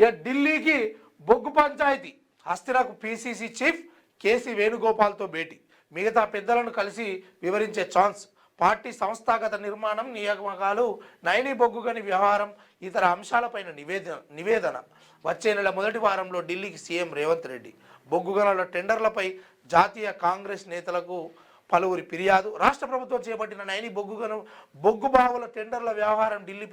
ఇక ఢిల్లీకి బొగ్గు పంచాయతీ హస్తినాకు పిసిసి చీఫ్ కేసీ వేణుగోపాల్తో భేటీ, మిగతా పెద్దలను కలిసి వివరించే ఛాన్స్, పార్టీ సంస్థాగత నిర్మాణం, నియామకాలు, నైని బొగ్గుగని వ్యవహారం, ఇతర అంశాలపైన నివేదన. వచ్చే నెల మొదటి వారంలో ఢిల్లీకి సీఎం రేవంత్ రెడ్డి. బొగ్గు గనుల టెండర్లపై జాతీయ కాంగ్రెస్ నేతలకు పలువురి ఫిర్యాదు. రాష్ట్ర ప్రభుత్వం చేపట్టిన నైని బొగ్గు బావుల టెండర్ల వ్యవహారం ఢిల్లీ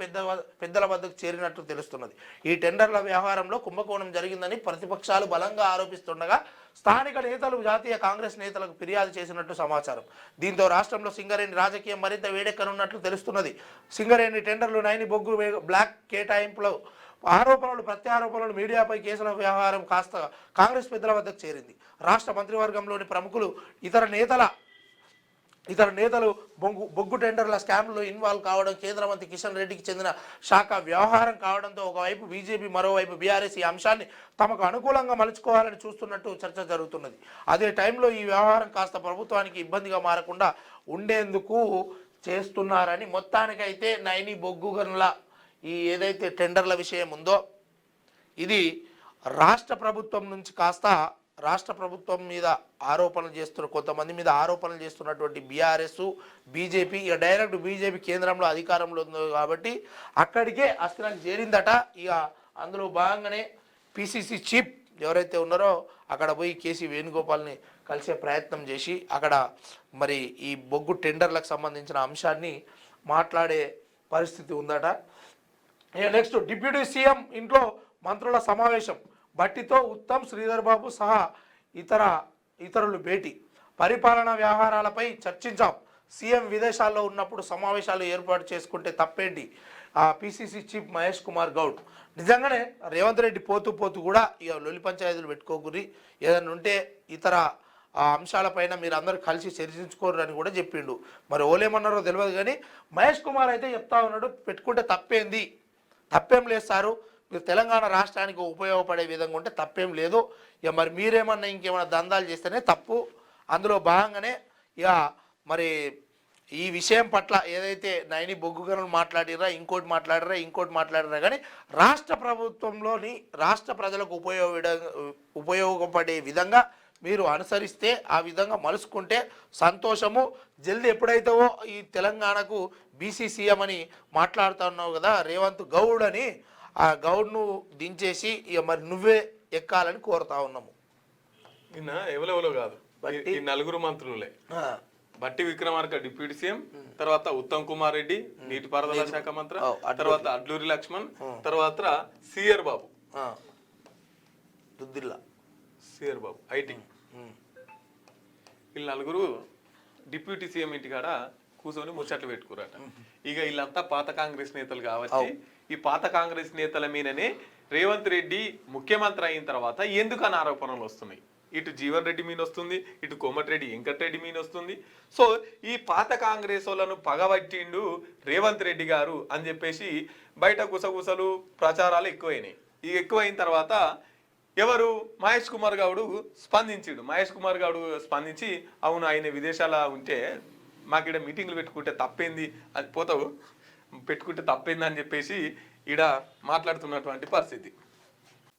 పెద్దల వద్దకు చేరినట్టు తెలుస్తున్నది. ఈ టెండర్ల వ్యవహారంలో కుంభకోణం జరిగిందని ప్రతిపక్షాలు బలంగా ఆరోపిస్తుండగా స్థానిక నేతలు జాతీయ కాంగ్రెస్ నేతలకు ఫిర్యాదు చేసినట్టు సమాచారం. దీంతో రాష్ట్రంలో సింగరేణి రాజకీయం మరింత వేడెక్కనున్నట్లు తెలుస్తున్నది. సింగరేణి టెండర్లు, నైని బొగ్గు బ్లాక్ కేటాయింపులు, ఆరోపణలు ప్రత్యారోపణలు, మీడియాపై కేసుల వ్యవహారం కాస్త కాంగ్రెస్ పెద్దల వద్దకు చేరింది. రాష్ట్ర మంత్రివర్గంలోని ప్రముఖులు, ఇతర నేతలు బొగ్గు టెండర్ల స్కామ్లో ఇన్వాల్వ్ కావడం, కేంద్ర మంత్రి కిషన్ రెడ్డికి చెందిన శాఖ వ్యవహారం కావడంతో ఒకవైపు బీజేపీ, మరోవైపు బీఆర్ఎస్ ఈ అంశాన్ని తమకు అనుకూలంగా మలుచుకోవాలని చూస్తున్నట్టు చర్చ జరుగుతున్నది. అదే టైంలో ఈ వ్యవహారం కాస్త ప్రభుత్వానికి ఇబ్బందిగా మారకుండా ఉండేందుకు చేస్తున్నారని మొత్తానికైతే నైని బొగ్గు గనుల ఈ ఏదైతే టెండర్ల విషయం ఉందో ఇది రాష్ట్ర ప్రభుత్వం నుంచి కాస్త రాష్ట్ర ప్రభుత్వం మీద ఆరోపణలు చేస్తున్న కొంతమంది మీద ఆరోపణలు చేస్తున్నటువంటి బీఆర్ఎస్, బీజేపీ, ఇక డైరెక్ట్ బీజేపీ కేంద్రంలో అధికారంలో ఉంది కాబట్టి అక్కడికే అస్త్రానికి చేరిందట. ఇక అందులో భాగంగానే పిసిసి చీఫ్ ఎవరైతే ఉన్నారో అక్కడ పోయి కేసీ వేణుగోపాల్ని కలిసే ప్రయత్నం చేసి అక్కడ మరి ఈ బొగ్గు టెండర్లకు సంబంధించిన అంశాన్ని మాట్లాడే పరిస్థితి ఉందట. నెక్స్ట్ డిప్యూటీ సీఎం ఇంట్లో మంత్రుల సమావేశం, భట్టితో ఉత్తమ్, శ్రీధర్ బాబు సహా ఇతరులు భేటీ, పరిపాలనా వ్యవహారాలపై చర్చించాం, సీఎం విదేశాల్లో ఉన్నప్పుడు సమావేశాలు ఏర్పాటు చేసుకుంటే తప్పేంటి, పిసిసి చీఫ్ మహేష్ కుమార్ గౌడ్. నిజంగానే రేవంత్ రెడ్డి పోతూ కూడా ఇక లొల్లి పంచాయతీలు పెట్టుకోకురి, ఏదైనా ఉంటే ఇతర అంశాలపైన మీరు అందరూ కలిసి చర్చించుకోరు అని కూడా చెప్పిండు. మరి ఓలేమన్నారో తెలియదు కానీ మహేష్ కుమార్ అయితే చెప్తా ఉన్నాడు, పెట్టుకుంటే తప్పేం లేదు సారు, మీరు తెలంగాణ రాష్ట్రానికి ఉపయోగపడే విధంగా ఉంటే తప్పేం లేదు, ఇక మరి మీరేమన్నా ఇంకేమైనా దందాలు చేస్తేనే తప్పు. అందులో భాగంగానే ఇక మరి ఈ విషయం పట్ల ఏదైతే నైని బొగ్గు గనులు ఇంకోటి మాట్లాడిరా కానీ రాష్ట్ర ప్రభుత్వంలోని రాష్ట్ర ప్రజలకు ఉపయోగపడే విధంగా మీరు అనుసరిస్తే, ఆ విధంగా మలుసుకుంటే సంతోషము. జల్దీ ఎప్పుడైతావో ఈ తెలంగాణకు బీసీ సీఎం అని మాట్లాడుతున్నావు కదా రేవంత్ గౌడ్ అని, ఆ గౌడ్ను దించేసి ఇక మరి నువ్వే ఎక్కాలని కోరుతా ఉన్నాము. నిన్న ఎవరెవరో కాదు, ఈ నలుగురు మంత్రులే, బట్టి విక్రమార్క డిప్యూటీ సీఎం, తర్వాత ఉత్తమ్ కుమార్ రెడ్డి నీటిపారుదల శాఖ మంత్రి, తర్వాత అడ్లూరి లక్ష్మణ్, తర్వాత సిఆర్ బాబు ఐటీ, వీళ్ళు నలుగురు డిప్యూటీ సీఎం ఇంటికాడ కూర్చొని ముచ్చట్లు పెట్టుకురాట. ఇక వీళ్ళంతా పాత కాంగ్రెస్ నేతలు కాబట్టి ఈ పాత కాంగ్రెస్ నేతల మీదనే రేవంత్ రెడ్డి ముఖ్యమంత్రి అయిన తర్వాత ఎందుకని ఆరోపణలు వస్తున్నాయి. ఇటు జీవన్ రెడ్డి మీన వస్తుంది, ఇటు కోమటిరెడ్డి వెంకటరెడ్డి మీన వస్తుంది. సో ఈ పాత కాంగ్రెస్ వాళ్ళను పగబట్టిండు రేవంత్ రెడ్డి గారు అని చెప్పేసి బయట గుసగుసలు ప్రచారాలు ఎక్కువైనాయి. ఈ ఎక్కువైన తర్వాత ఎవరు మహేష్ కుమార్ గౌడ్ స్పందించాడు. మహేష్ కుమార్ గౌడ్ స్పందించి అవును ఆయన విదేశాల ఉంటే మాకు ఇక్కడ మీటింగ్లు పెట్టుకుంటే తప్పేంది అని పోతావు పెట్టుకుంటే తప్పేంది అని చెప్పేసి ఈడ మాట్లాడుతున్నటువంటి పరిస్థితి.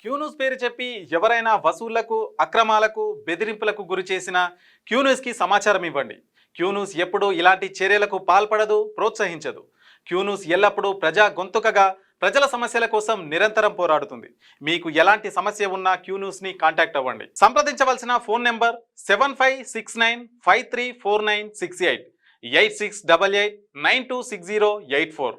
క్యూన్యూస్ పేరు చెప్పి ఎవరైనా వసూళ్లకు, అక్రమాలకు, బెదిరింపులకు గురి చేసిన క్యూన్యూస్కి సమాచారం ఇవ్వండి. క్యూన్యూస్ ఎప్పుడూ ఇలాంటి చర్యలకు పాల్పడదు, ప్రోత్సహించదు. క్యూన్యూస్ ఎల్లప్పుడూ ప్రజా గొంతుకగా ప్రజల సమస్యల కోసం నిరంతరం పోరాడుతుంది. మీకు ఎలాంటి సమస్య ఉన్నా క్యూన్యూస్ని కాంటాక్ట్ అవ్వండి. సంప్రదించవలసిన ఫోన్ నెంబర్ 7569534968 8688926084.